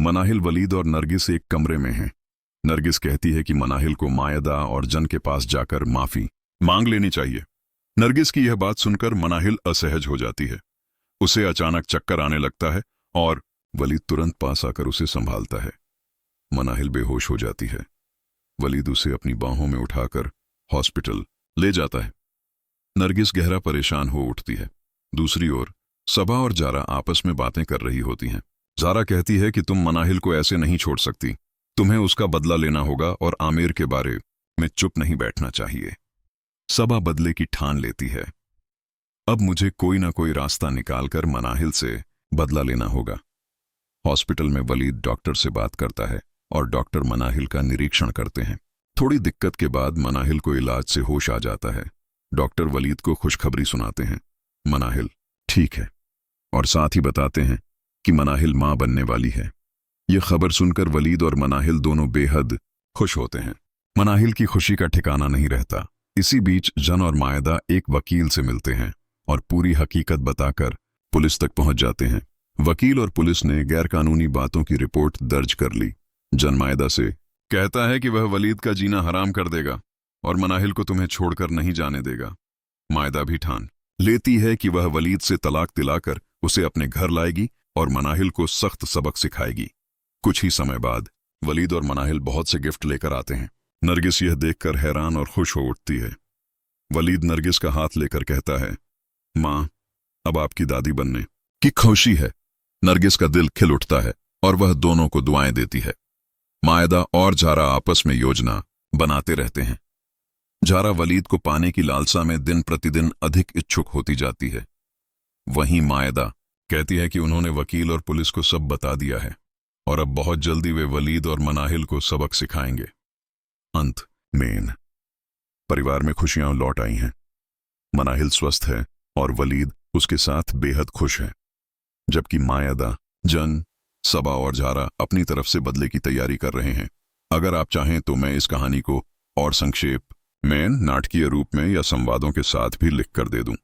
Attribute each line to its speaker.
Speaker 1: मनाहिल, वलीद और नरगिस एक कमरे में हैं। नरगिस कहती है कि मनाहिल को मायदा और जन के पास जाकर माफी मांग लेनी चाहिए। नरगिस की यह बात सुनकर मनाहिल असहज हो जाती है। उसे अचानक चक्कर आने लगता है और वलीद तुरंत पास आकर उसे संभालता है। मनाहिल बेहोश हो जाती है। वलीद उसे अपनी बाहों में उठाकर हॉस्पिटल ले जाता है। नरगिस गहरा परेशान हो उठती है। दूसरी ओर सबा और जारा आपस में बातें कर रही होती हैं। जारा कहती है कि तुम मनाहिल को ऐसे नहीं छोड़ सकती, तुम्हें उसका बदला लेना होगा और आमिर के बारे में चुप नहीं बैठना चाहिए। सबा बदले की ठान लेती है। अब मुझे कोई ना कोई रास्ता निकालकर मनाहिल से बदला लेना होगा। हॉस्पिटल में वलीद डॉक्टर से बात करता है और डॉक्टर मनाहिल का निरीक्षण करते हैं। थोड़ी दिक्कत के बाद मनाहिल को इलाज से होश आ जाता है। डॉक्टर वलीद को खुशखबरी सुनाते हैं। मनाहिल ठीक है और साथ ही बताते हैं कि मनाहिल मां बनने वाली है। यह खबर सुनकर वलीद और मनाहिल दोनों बेहद खुश होते हैं। मनाहिल की खुशी का ठिकाना नहीं रहता। इसी बीच जन और मायदा एक वकील से मिलते हैं और पूरी हकीकत बताकर पुलिस तक पहुंच जाते हैं। वकील और पुलिस ने गैरकानूनी बातों की रिपोर्ट दर्ज कर ली। जन मायदा से कहता है कि वह वलीद का जीना हराम कर देगा और मनाहिल को तुम्हें छोड़कर नहीं जाने देगा। मायदा भी ठान लेती है कि वह वलीद से तलाक दिलाकर उसे अपने घर लाएगी और मनाहिल को सख्त सबक सिखाएगी। कुछ ही समय बाद वलीद और मनाहिल बहुत से गिफ्ट लेकर आते हैं। नरगिस यह देखकर हैरान और खुश हो उठती है। वलीद नरगिस का हाथ लेकर कहता है, मां, अब आपकी दादी बनने की खुशी है। नरगिस का दिल खिल उठता है और वह दोनों को दुआएं देती है। मायदा और जारा आपस में योजना बनाते रहते हैं। जारा वलीद को पाने की लालसा में दिन प्रतिदिन अधिक इच्छुक होती जाती है। वहीं मायदा कहती है कि उन्होंने वकील और पुलिस को सब बता दिया है और अब बहुत जल्दी वे वलीद और मनाहिल को सबक सिखाएंगे। अंत में परिवार में खुशियां लौट आई हैं। मनाहिल स्वस्थ है और वलीद उसके साथ बेहद खुश है, जबकि मायदा, जन, सबा और जारा अपनी तरफ से बदले की तैयारी कर रहे हैं। अगर आप चाहें तो मैं इस कहानी को और संक्षेप में नाटकीय रूप में या संवादों के साथ भी लिख कर दे दूं।